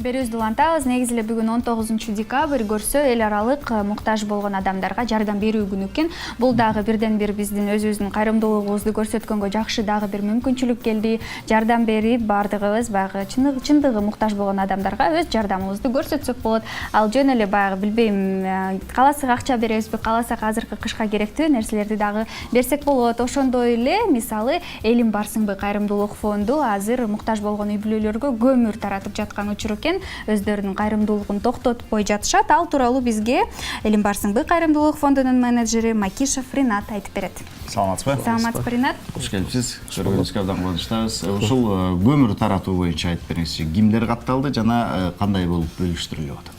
Берүүбүздү улантабыз. Негизи эле бүгүн 19 декабрь көрсө эл аралык муктаж болгон адамдарга жардам берүү күнү экен. Бул дагы бирден бир биздин өзүбүздүн кайрымдуулугубузду көрсөткөнгө жакшы дагы бир мүмкүнчүлүк келди. Жардам берип бардыгыбыз баягы чындыгы муктаж болгон адамдарга өз жардамыбызды көрсөтсөк болот. Ал жөн эле баягы билбейм, кааласак акча беребизби, кааласак азыркы кышка керектүү нерселерди дагы берсек болот. Ошондой эле мисалы Элим барсыңбы кайрымдуулук фонду азыр муктаж болгон үй бүлөлөргө көмүр таратып жаткан учур экен. Өздөрүнүн кайрымдуулугун токтотпой жатышат. Ал тууралуу бизге Элим барсыңбы кайрымдуулук фондунун менеджери Макишев Ринат айтып берет. Саламатсызбы? Саламатсызбы, Ринат. Кош келипсиз. Көргөнүзгө абдан кубанычтабыз. Ушул көмүр таратуу боюнча айтып бериңизчи. Кимдер катталды жана кандай болуп бөлүштүрүлүп атат?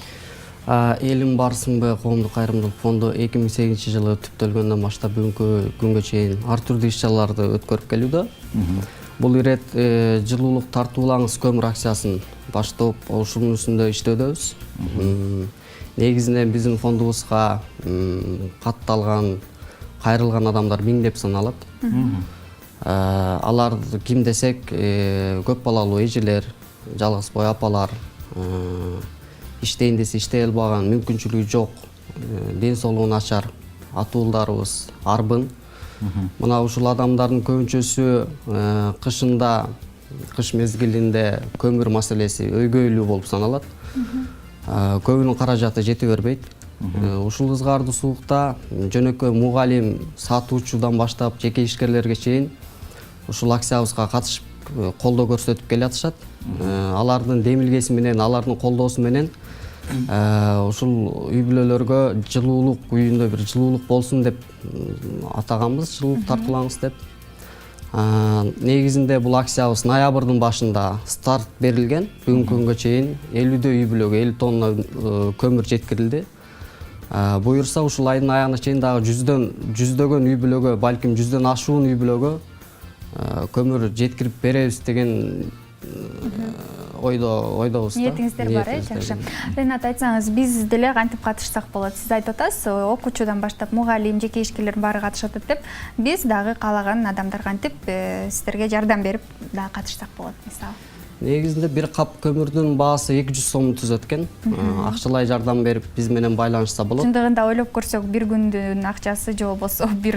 Элим барсыңбы коомдук кайрымдуулук фонду 2008-жылы түптөлгөндөн баштап бүгүнкү күнгө чейин ар түрдүү иш-чараларды өткөрүп келүүдө. Бул ирет жылуулук тартуулаңыз көмүр акциясын баштап ушунун үстүндө иштөөдөбүз. Негизинен биздин фондубузга катталган, кайрылган адамдар миңдеп саналат. Алар ким десек, көп балалуу эжелер, жалгыз бой апалар, иштейин десе иштей албаган, мүмкүнчүлүгү жок, ден соолугу начар атуулдарыбыз арбын. Мына ушул адамдардын көбүнчөсү кышында, кыш мезгилинде көмүр маселеси өйгөйлүү болуп саналат. Көбүнүн каражаты жете бербейт. Ушул ызгардуу суукта жөнөкөй мугалим, сатуучудан баштап жеке ишкерлерге чейин ушул акциябызга катышып колдоо көрсөтүп келатышат. Алардын демилгеси менен, алардын колдоосу менен ушул үй бүлөлөргө жылуулук үйүндө бир жылуулук болсун деп атаганбыз, жылуулук тартуулаңыз деп. Негизинде бул акциябыз ноябрдын башында старт берилген. Бүгүнкү күнгө чейин 50 үй бүлөгө 50 тонна көмүр жеткирилди. Буюрса ушул айдын аягына чейин дагы жүздөгөн үй бүлөгө, балким 100дөн ашуун үй бүлөгө көмүр жеткирип беребиз деген ойдобуз. Ниетиңиздер бар, жакшы. Ринат, айтсаңыз, биз деле кантип катышсак болот? Сиз айтып атасыз, окуучудан баштап мугалим, жеке ишкерлер баары катышат деп. Биз дагы каалаган адамдар кантип сиздерге жардам берип дагы катышсак болот, мисалы? Негизинде бир кап көмүрдүн баасы 200 сом түзөт экен. Акчалай жардам берип биз менен байланышса болот. Чындыгында ойлоп көрсөк, бир күндүн акчасы же болбосо бир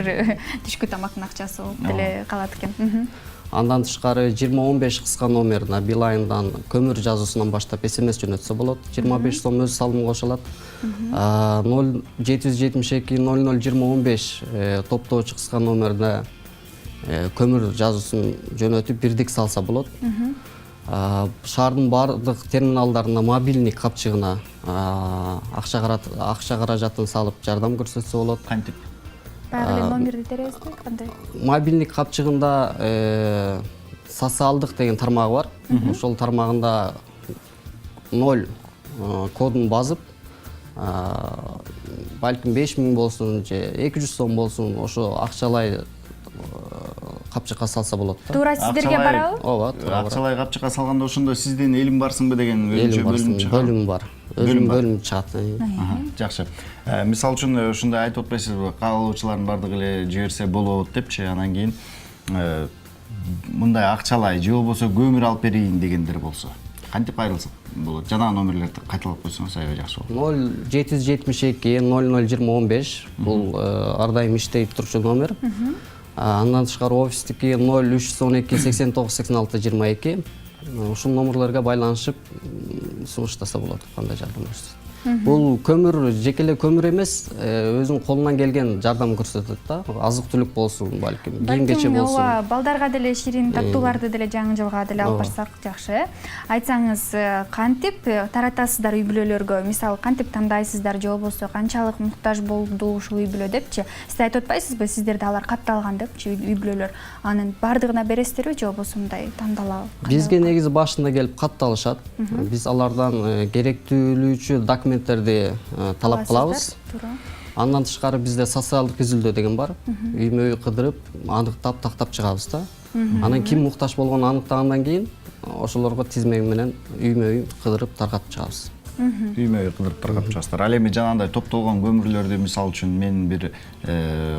түшкү тамактын акчасы болуп деле калат экен. Андан тышкары 2015 кыска номерине Билайндан көмүр жазуусунан баштап SMS жөнөтсө болот. 25 сом өз салымы кошулат. 0772 002015 топтоочу кыска номерине көмүр жазуусун жөнөтүп бирдик салса болот. Шаардын бардык терминалдарына мобильник капчыгына акча каражатын салып жардам көрсөтсө болот. Кантип? Баягы номерди теребизби, кандай? Мобильник капчыгында социалдык деген тармагы бар. Ошол тармагында 0 кодун басып, балким 5000 болсун же 200 сом болсун, ошо акчалай капчыкка салса болот да. Туура сиздерге барабы? Ооба, Акчалай капчыкка салганда ошондо сиздин Элим барсыңбы деген өзүнчө бөлүм чыгат. Бөлүм бар. Өзүнүн бөлүмү чыгат. Жакшы. Мисалы үчүн ушундай айтып атпайсызбы, каалоочулардын бардыгы эле жиберсе болот депчи, анан кийин мындай акчалай же болбосо көмүр алып берейин дегендер болсо, кантип кайрылсак болот? Жанагы номерлерди кайталап койсоңуз аябай жакшы болот. 0772 002015 бул ар дайым иштей турчу номер. Андан тышкары офистики 0312 89 86 22. Ушул номерлерге байланышып сунуштаса болот, кандай жардам көрсөтөт. Бул көмүр жекеле көмүр эмес, өзүнүн колунан келген жардам көрсөтөт да. Азык-түлүк болсун, балким кийим-кече болсун. Ооба, балдарга деле ширин таттууларды деле жаңы жылга деле алып барсак жакшы. Айтсаңыз, кантип таратасыздар үй бүлөлөргө? Мисалы, кантип тандайсыздар же болбосо канчалык муктаж болду ушул үй бүлө депчи? Сиз айтып атпайсызбы, сиздерде алар катталган депчи үй бүлөлөр? Анын бардыгына бересиздерби же болбосо мындай тандалабы? Бизге негизи башында келип катталышат. Биз алардан керектүүлүүчү документтерди талап кылабыз. Андан тышкары бизде социалдык изилдөө деген бар. Үймө үй кыдырып, аныктап, тактап чыгабыз да. Анан ким муктаж болгонун аныктагандан кийин ошолорго тизме менен үймө үй кыдырып таркатып чыгабыз. Үймө үй кыдырып таркатып чыгасыздар. Ал эми жанагындай топтолгон көмүрлөрдү мисалы үчүн мен бир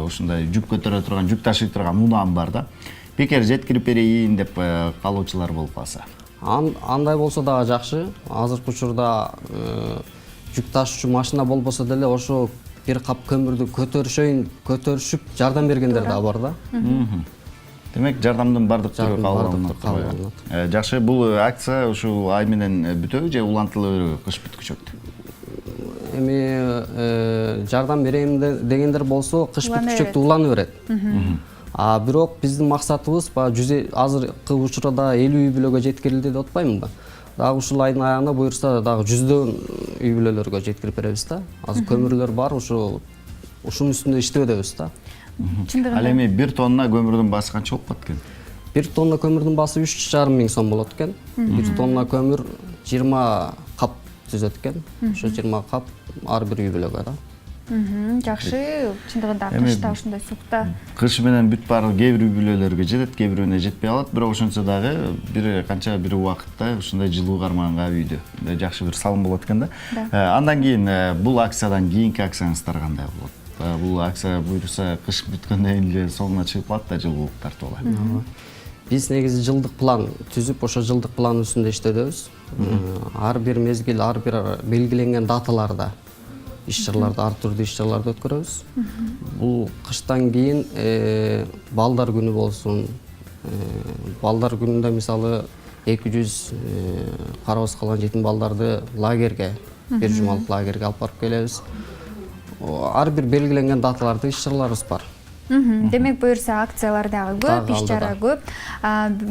ушундай жүк көтөрө турган, жүк ташый турган унаам бар да. Бекер жеткирип берейин деп калуучулар болуп калса. Андай болсо дагы жакшы. Азыркы учурда жүк ташуучу машина болбосо деле ошо бир кап көмүрдү көтөрүшүп жардам бергендер да бар да. Демек жардамдын бардык түрү кабыл кабыл алынат. Жакшы, бул акция ушул ай менен бүтөбү же улантыла береби кыш бүткүчөктү? Эми жардам берейин дегендер болсо кыш бүткүчөктү улана берет. Бирок биздин максатыбыз азыркы учурда 50 үй бүлөгө жеткирилди деп атпаймынбы? Дагы ушул айдын аягында буюрса дагы 100дөөн үй бүлөлөргө жеткирип беребиз да. Азыр көмүрлөр бар, ушунун үстүндө иштебедебиз да. Ал эми 1 тонна көмүрдүн баасы канча болуп калат экен? 1 тонна көмүрдүн баасы 3,5 миң сом болот экен. 1 тонна көмүр 20 кап түзөт экен. Ошо 20 кап ар бир үй бүлөгө да. Жакшы, чындыгында кышта ушундай суукта. Кыш менен бүт баары кээ бир үй бүлөлөргө жетет, кээ бирөөүнө жетпей калат, бирок ошончо дагы бир убакытта ушундай жылуу карманга үйдө жакшы бир салым болот экен да. Андан кийин бул акциядан кийинки акцияңыздар кандай болот? Бул акция буюрса кыш бүткөндөн кийин эле соңуна чыгып калат да, жылуулук тартып алат. Биз негизи жылдык план түзүп, ошо жылдык план үстүндө иштөдөбүз. Ар бир мезгил, ар бир белгиленген даталарда иш-чараларды, ар түрдүү иш-чараларды өткөрөбүз. Бул кыштан кийин балдар күнү болсун. Балдар күнүндө мисалы 200 карабыз калган жетим балдарды лагерге, бир жумалык лагерге алып барып келебиз. Ар бир белгиленген даталарда иш-чараларыбыз бар. Демек буюрса акциялар дагы көп, иш-чара көп.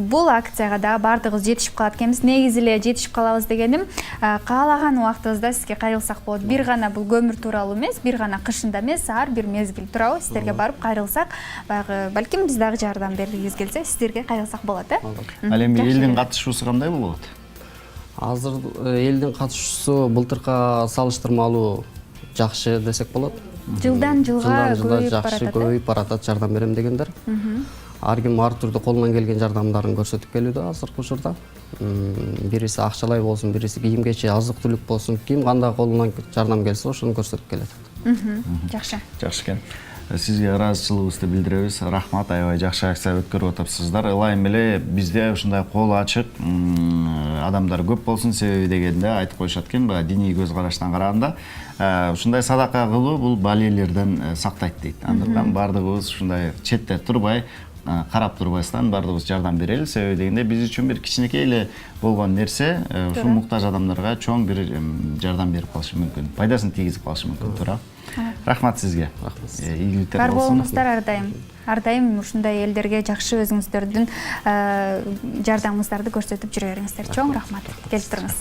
Бул акцияга да бардыгыбыз жетишип калат экенбиз. Негизи эле жетишип калабыз дегеним, каалаган убактыбызда сизге кайрылсак болот. Бир гана бул көмүр тууралуу эмес, бир гана кышында эмес, ар бир мезгил тууралуу сиздерге барып кайрылсак, баягы балким биз дагы жардам бергибиз келсе, сиздерге кайрылсак болот, Ал эми элдин катышуусу кандай болот? Азыр элдин катышуусу былтыркыга салыштырмалуу жакшы десек болот. Жылдан жылга жакшы көбөйүп баратат жардам берем дегендер. Ар ким ар түрдүү колунан келген жардамдарын көрсөтүп келүүдө азыркы учурда. Бириси акчалай болсун, бириси кийим кечи, азык-түлүк болсун, ким кандай колунан жардам келсе ошону көрсөтүп келет. Жакшы. Жакшы экен. Сизге ыраазычылыгыбызды билдиребиз. Рахмат, аябай жакшы акция өткөрүп атапсыздар. Ылайым эле бизде ушундай кол ачык адамдар көп болсун, себеби дегенде айтып коюшат экен, баягы диний көз караштан караганда, ушундай садака кылуу бул балиелерден сактайт дейт. Андыктан бардыгыбыз ушундай четте турбай, карап турбастан бардыгыбыз жардам берели. Себеби дегенде биз үчүн бир кичинекей эле болгон нерсе ушул муктаж адамдарга чоң бир жардам берип калышы мүмкүн. Пайдасын тийгизип калышы мүмкүн, туура. Рахмат сизге. Ийгиликтер болсун. Бар болуңуздар ар дайым. Ар дайым ушундай элдерге жакшы өзүңүздөрдүн жардамыңыздарды көрсөтүп жүрө бериңиздер. Чоң рахмат. Келип туруңуз.